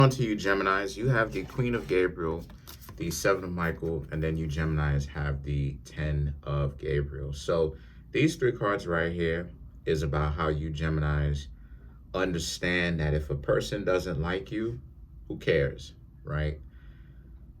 On to you, Geminis. You have the Queen of Gabriel, the Seven of Michael, and then you Geminis have the Ten of Gabriel. So these three cards right here is about how you Geminis understand that if a person doesn't like you, who cares, right?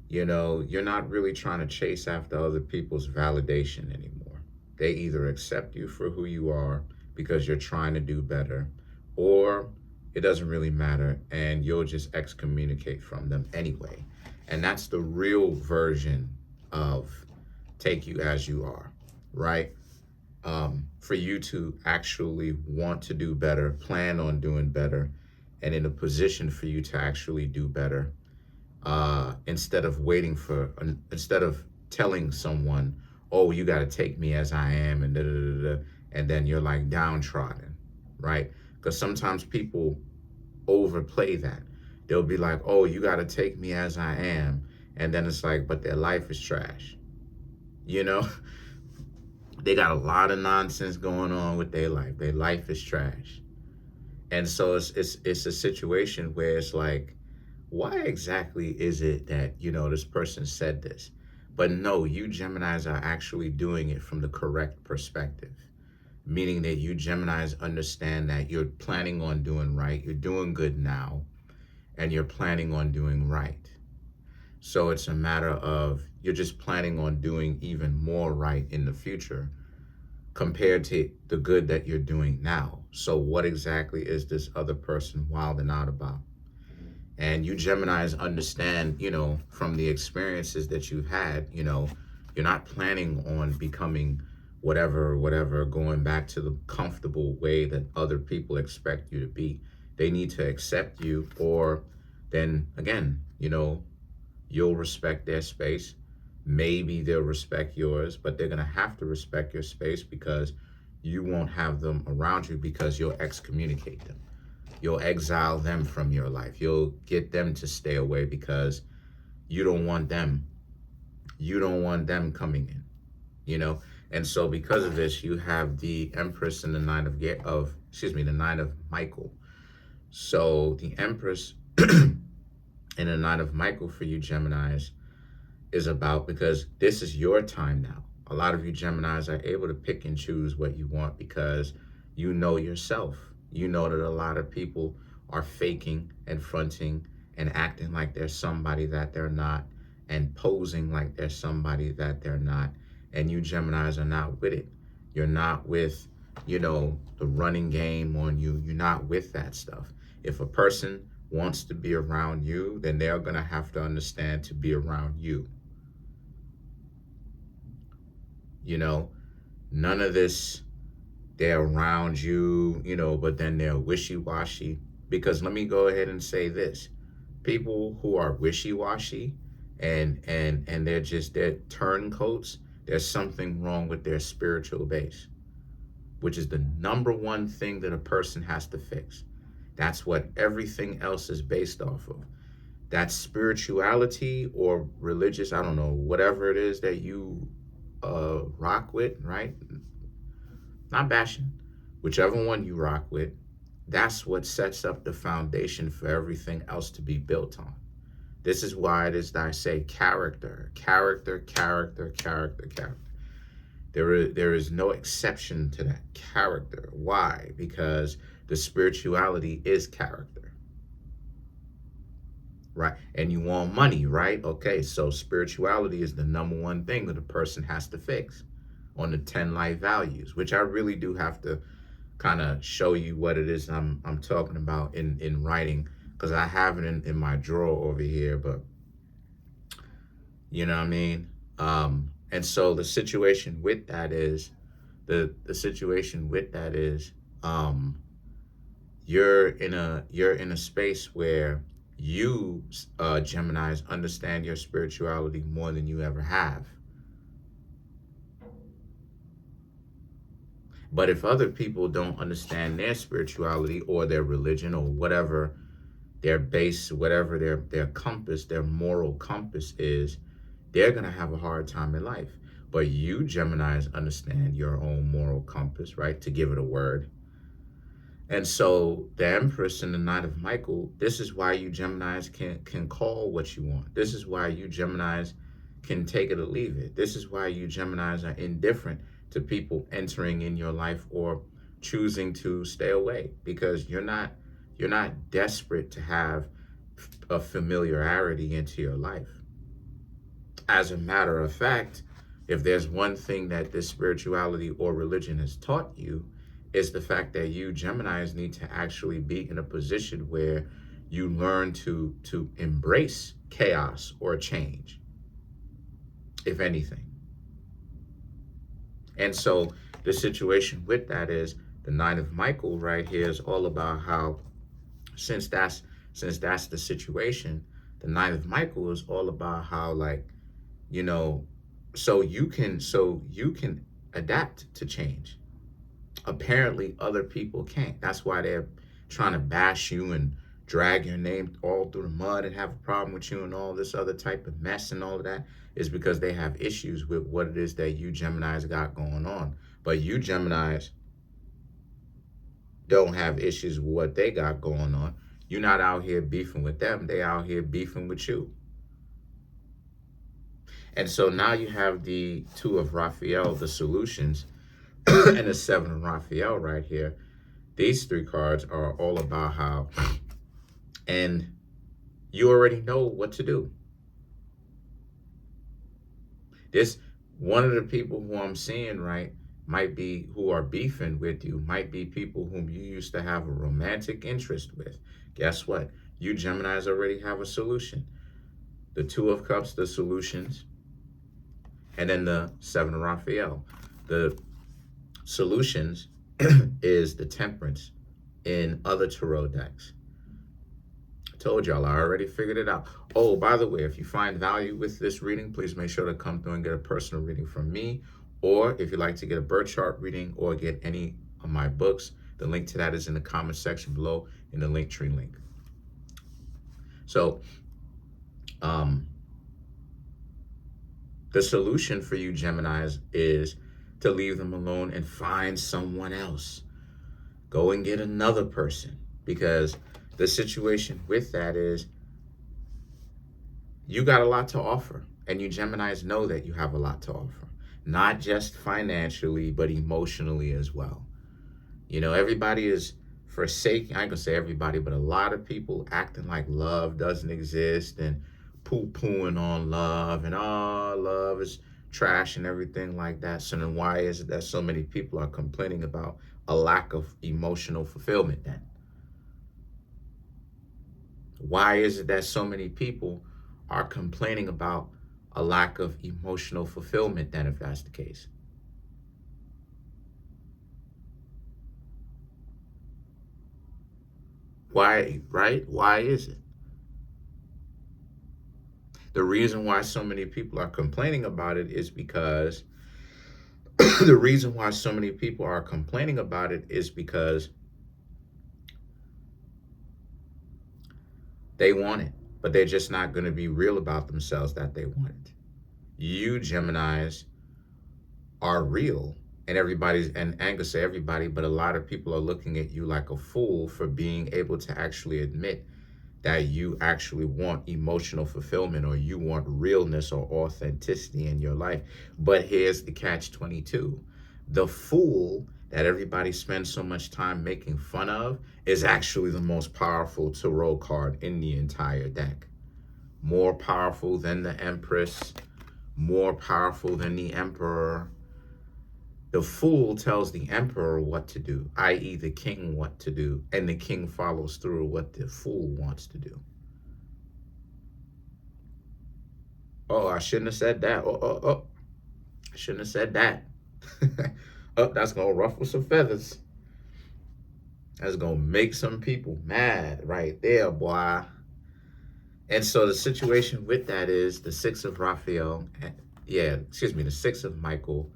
You know, you're not really trying to chase after other people's validation anymore. They either accept you for who you are because you're trying to do better, or it doesn't really matter and you'll just excommunicate from them anyway. And that's the real version of take you as you are, right? For you to actually want to do better, plan on doing better, and in a position for you to actually do better, instead of telling someone, oh, you got to take me as I am, and da, da, da, da, and then you're like downtrodden, right? Because sometimes people overplay that. They'll be like, oh, you got to take me as I am, and then it's like, but their life is trash, you know. They got a lot of nonsense going on with their life. Their life is trash. And so it's a situation where it's like, why exactly is it that, you know, this person said this? But no, you Geminis are actually doing it from the correct perspective, meaning that you Geminis understand that you're planning on doing right, you're doing good now, and you're planning on doing right. So it's a matter of you're just planning on doing even more right in the future compared to the good that you're doing now. So what exactly is this other person wilding out about? And you Geminis understand, you know, from the experiences that you've had, you know, you're not planning on becoming whatever, going back to the comfortable way that other people expect you to be. They need to accept you, or then again, you know, you'll respect their space. Maybe they'll respect yours, but they're going to have to respect your space because you won't have them around you because you'll excommunicate them. You'll exile them from your life. You'll get them to stay away because you don't want them. You don't want them coming in, you know? And so because of this, you have the Empress and the the Nine of Michael. So the Empress and the Nine of Michael for you Geminis is about, because this is your time now. A lot of you Geminis are able to pick and choose what you want because you know yourself. You know that a lot of people are faking and fronting and acting like they're somebody that they're not, and posing like they're somebody that they're not. And you Geminis are not with it. You're not with, you know, the running game on you. You're not with that stuff. If a person wants to be around you, then they're going to have to understand to be around you. You know, none of this, they're around you, you know, but then they're wishy-washy. Because let me go ahead and say this. People who are wishy-washy and they're turncoats, there's something wrong with their spiritual base, which is the number one thing that a person has to fix. That's what everything else is based off of. That spirituality or religious, I don't know, whatever it is that you rock with, right? Not bashing, whichever one you rock with, that's what sets up the foundation for everything else to be built on. This is why it is that I say character, character, character, character, character. There is no exception to that character. Why? Because the spirituality is character, right? And you want money, right? Okay, so spirituality is the number one thing that a person has to fix on the 10 life values, which I really do have to kind of show you what it is I'm talking about in writing, because I have it in my drawer over here, but you know what I mean? And so the situation with that is, you're in a space where you Geminis understand your spirituality more than you ever have. But if other people don't understand their spirituality or their religion or whatever their base, whatever their compass, their moral compass is, they're going to have a hard time in life. But you Geminis understand your own moral compass, right? To give it a word. And so the Empress and the Knight of Michael, this is why you Geminis can call what you want. This is why you Geminis can take it or leave it. This is why you Geminis are indifferent to people entering in your life or choosing to stay away, because you're not desperate to have a familiarity into your life. As a matter of fact, if there's one thing that this spirituality or religion has taught you, is the fact that you Geminis need to actually be in a position where you learn to embrace chaos or change, if anything. And so the situation with that is the Nine of Michael right here is all about how, since that's the situation, the Nine of Michael is all about how, like, you know, so you can adapt to change. Apparently other people can't. That's why they're trying to bash you and drag your name all through the mud and have a problem with you and all this other type of mess and all of that, is because they have issues with what it is that you Geminis got going on. But you Geminis don't have issues with what they got going on. You're not out here beefing with them. They out here beefing with you. And so now you have the Two of Raphael, the solutions, and the Seven of Raphael right here. These three cards are all about how, and you already know what to do. This, one of the people who I'm seeing, right, might be, who are beefing with you, might be people whom you used to have a romantic interest with. Guess what? You Geminis already have a solution. The Two of Cups, the solutions, and then the Seven of Raphael. The solutions is the Temperance in other tarot decks. I told y'all, I already figured it out. Oh, by the way, if you find value with this reading, please make sure to come through and get a personal reading from me. Or if you'd like to get a birth chart reading or get any of my books, the link to that is in the comment section below in the Linktree link. So, the solution for you Geminis is to leave them alone and find someone else. Go and get another person, because the situation with that is you got a lot to offer, and you Geminis know that you have a lot to offer, not just financially, but emotionally as well. You know, everybody is forsaking, I ain't gonna say everybody, but a lot of people acting like love doesn't exist and poo-pooing on love and love is trash and everything like that. So then why is it that so many people are complaining about a lack of emotional fulfillment then? Why is it that so many people are complaining about a lack of emotional fulfillment then, if that's the case? Why, right? Why is it? The reason why so many people are complaining about it is because the reason why so many people are complaining about it is because they want it, but they're just not going to be real about themselves that they want it. You Geminis are real, and everybody's, and I ain't gonna say everybody, but a lot of people are looking at you like a fool for being able to actually admit that you actually want emotional fulfillment, or you want realness or authenticity in your life. But here's the catch-22. The fool that everybody spends so much time making fun of is actually the most powerful tarot card in the entire deck. More powerful than the Empress, more powerful than the Emperor. The fool tells the emperor what to do, i.e. the king what to do, and the king follows through what the fool wants to do. Oh, I shouldn't have said that. I shouldn't have said that. Oh, that's going to ruffle some feathers. That's going to make some people mad right there, boy. And so the situation with that is the Six of Raphael, the Six of Michael,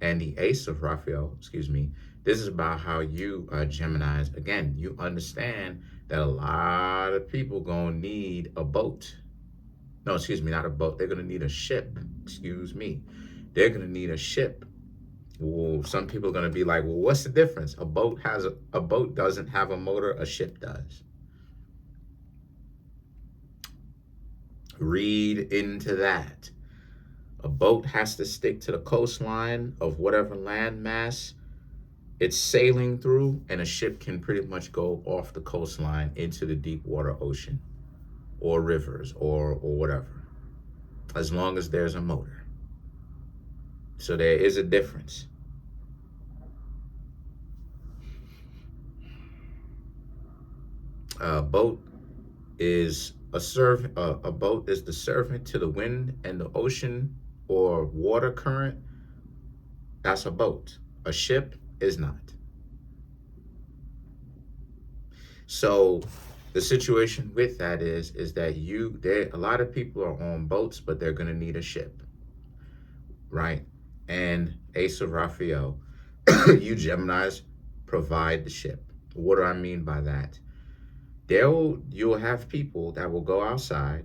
and the Ace of Raphael, this is about how you Geminis, again, you understand that a lot of people gonna need a boat. No, not a boat. They're gonna need a ship, They're gonna need a ship Well, some people are going to be like, well, what's the difference? A boat doesn't have a motor, a ship does. Read into that. A boat has to stick to the coastline of whatever landmass it's sailing through, and a ship can pretty much go off the coastline into the deep water ocean or rivers or whatever, as long as there's a motor. So there is a difference. A boat is a boat is the servant to the wind and the ocean or water current. That's a boat. A ship is not. So the situation with that is that a lot of people are on boats, but they're going to need a ship, right? And Ace of Raphael, you Geminis provide the ship. What do I mean by that? You'll have people that will go outside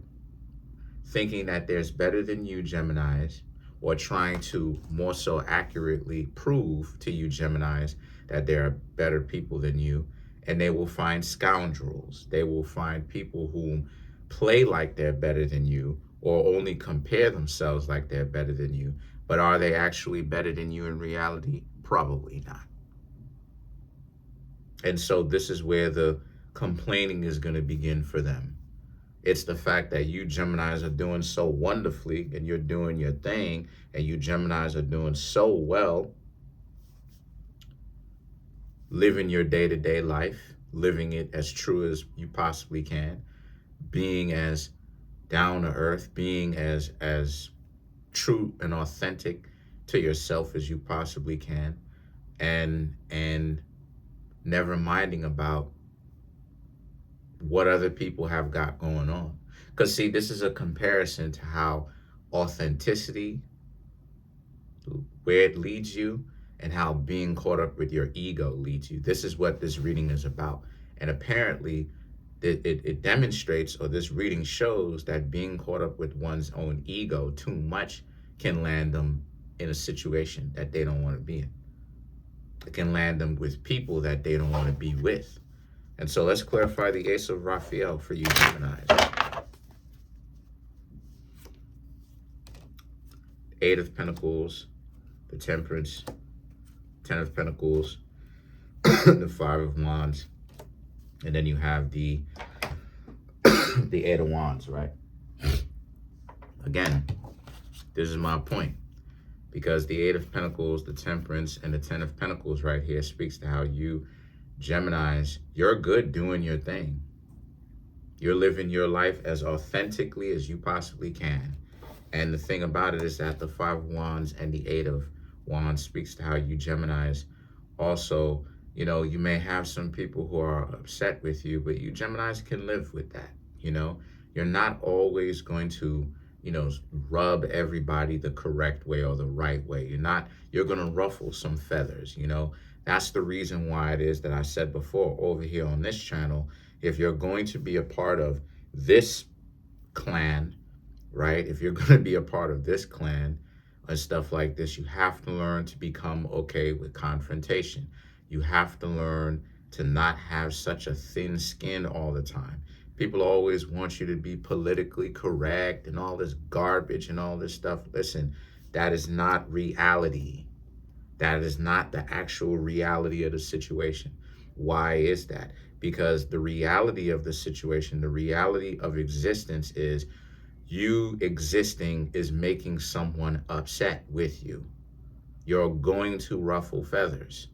thinking that there's better than you Geminis, or trying to more so accurately prove to you Geminis that there are better people than you. And they will find scoundrels. They will find people who play like they're better than you, or only compare themselves like they're better than you. But are they actually better than you in reality? Probably not. And so this is where the complaining is going to begin for them. It's the fact that you Geminis are doing so wonderfully, and you're doing your thing, and you Geminis are doing so well, living your day-to-day life, living it as true as you possibly can, being as down to earth, being as true and authentic to yourself as you possibly can, and never minding about what other people have got going on. Because see, this is a comparison to how authenticity, where it leads you, and how being caught up with your ego leads you. This is what this reading is about. And apparently it demonstrates, or this reading shows, that being caught up with one's own ego too much can land them in a situation that they don't want to be in. It can land them with people that they don't want to be with. And so let's clarify the Ace of Raphael for you Geminis. Eight of Pentacles, the Temperance, Ten of Pentacles, the Five of Wands, and then you have the Eight of Wands, right? Again, this is my point, because the Eight of Pentacles, the Temperance, and the Ten of Pentacles right here speaks to how you Geminis, you're good doing your thing. You're living your life as authentically as you possibly can. And the thing about it is that the Five of Wands and the Eight of Wands speaks to how you Geminis also, you may have some people who are upset with you, but you Geminis can live with that. You're not always going to, rub everybody the correct way or the right way. You're going to ruffle some feathers, That's the reason why it is that I said before over here on this channel, if you're going to be a part of this clan, right? If you're going to be a part of this clan and stuff like this, you have to learn to become okay with confrontation. You have to learn to not have such a thin skin all the time. People always want you to be politically correct and all this garbage and all this stuff. Listen, that is not reality. That is not the actual reality of the situation. Why is that? Because the reality of the situation, the reality of existence is you existing is making someone upset with you. You're going to ruffle feathers.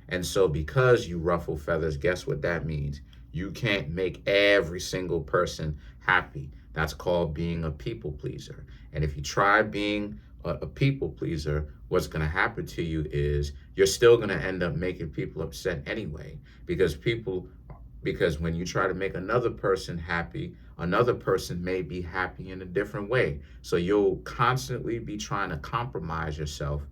And so because you ruffle feathers, guess what that means? You can't make every single person happy. That's called being a people pleaser. And if you try being a people pleaser, what's going to happen to you is you're still going to end up making people upset anyway. Because when you try to make another person happy, another person may be happy in a different way. So you'll constantly be trying to compromise yourself,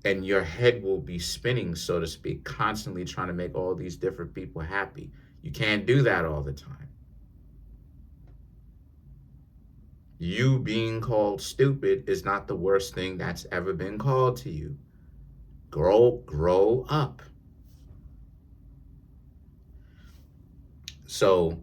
and your head will be spinning, so to speak, constantly trying to make all these different people happy. You can't do that all the time. You being called stupid is not the worst thing that's ever been called to you. Grow up. So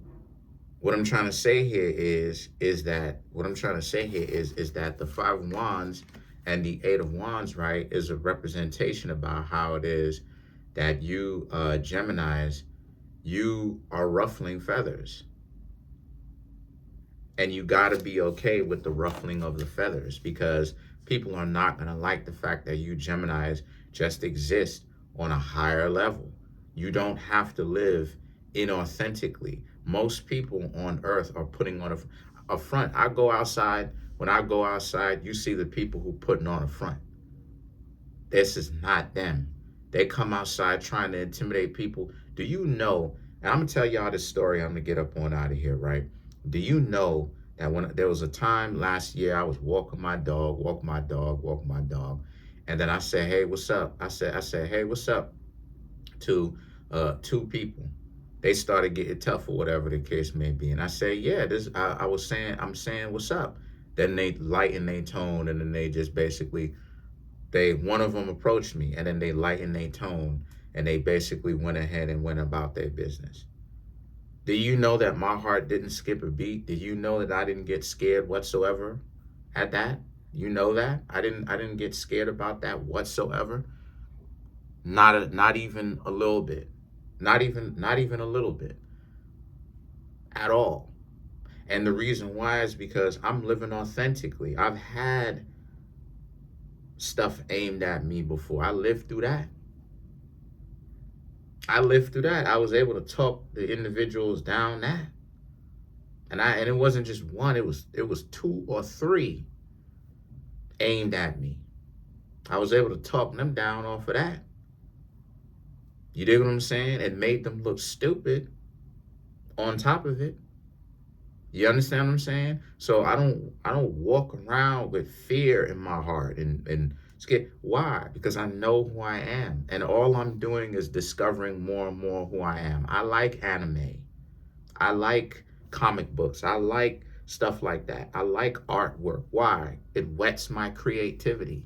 what I'm trying to say here is that the Five of Wands and the Eight of Wands, right, is a representation about how it is that you, Geminis, you are ruffling feathers. And you got to be okay with the ruffling of the feathers, because people are not going to like the fact that you Geminis just exist on a higher level. You don't have to live inauthentically. Most people on earth are putting on a front. I go outside. When I go outside, you see the people who putting on a front. This is not them. They come outside trying to intimidate people. Do you know, and I'm going to tell y'all this story, I'm going to get up on out of here, right? Do you know that when there was a time last year, I was walking my dog, and then I said, "Hey, what's up?" I said, "Hey, what's up?" to two people. They started getting tough or whatever the case may be, and I say, "Yeah, this." I'm saying, "What's up?" Then they lighten their tone, and then they just basically, one of them approached me, and then they lightened their tone, and they basically went ahead and went about their business. Do you know that my heart didn't skip a beat? Did you know that I didn't get scared whatsoever at that? You know that? I didn't get scared about that whatsoever. Not even a little bit. Not even a little bit. At all. And the reason why is because I'm living authentically. I've had stuff aimed at me before. I lived through that. I was able to talk the individuals down that. And it wasn't just one, it was two or three aimed at me. I was able to talk them down off of that. You dig what I'm saying? It made them look stupid on top of it. You understand what I'm saying? So I don't walk around with fear in my heart and scared. Why? Because I know who I am. And all I'm doing is discovering more and more who I am. I like anime. I like comic books. I like stuff like that. I like artwork. Why? It whets my creativity.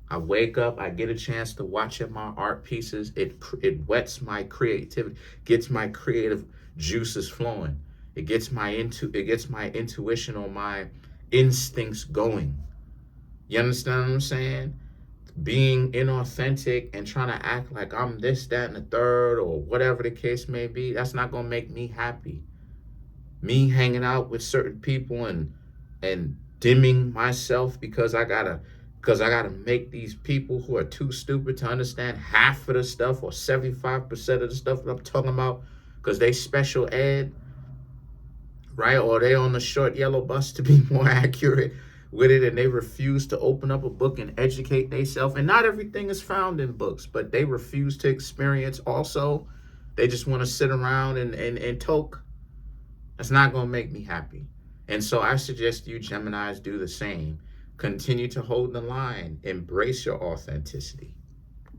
I wake up, I get a chance to watch my art pieces. It whets my creativity, gets my creative juices flowing. It gets my intuition or my instincts going. You understand what I'm saying? Being inauthentic and trying to act like I'm this, that, and the third, or whatever the case may be, that's not gonna make me happy. Me hanging out with certain people and dimming myself because I gotta make these people who are too stupid to understand half of the stuff or 75% of the stuff that I'm talking about because they special ed, right? Or they on the short yellow bus, to be more accurate with it, and they refuse to open up a book and educate themselves. And not everything is found in books, but they refuse to experience also. They just want to sit around and talk. That's not going to make me happy. And so I suggest you Geminis do the same. Continue to hold the line. Embrace your authenticity.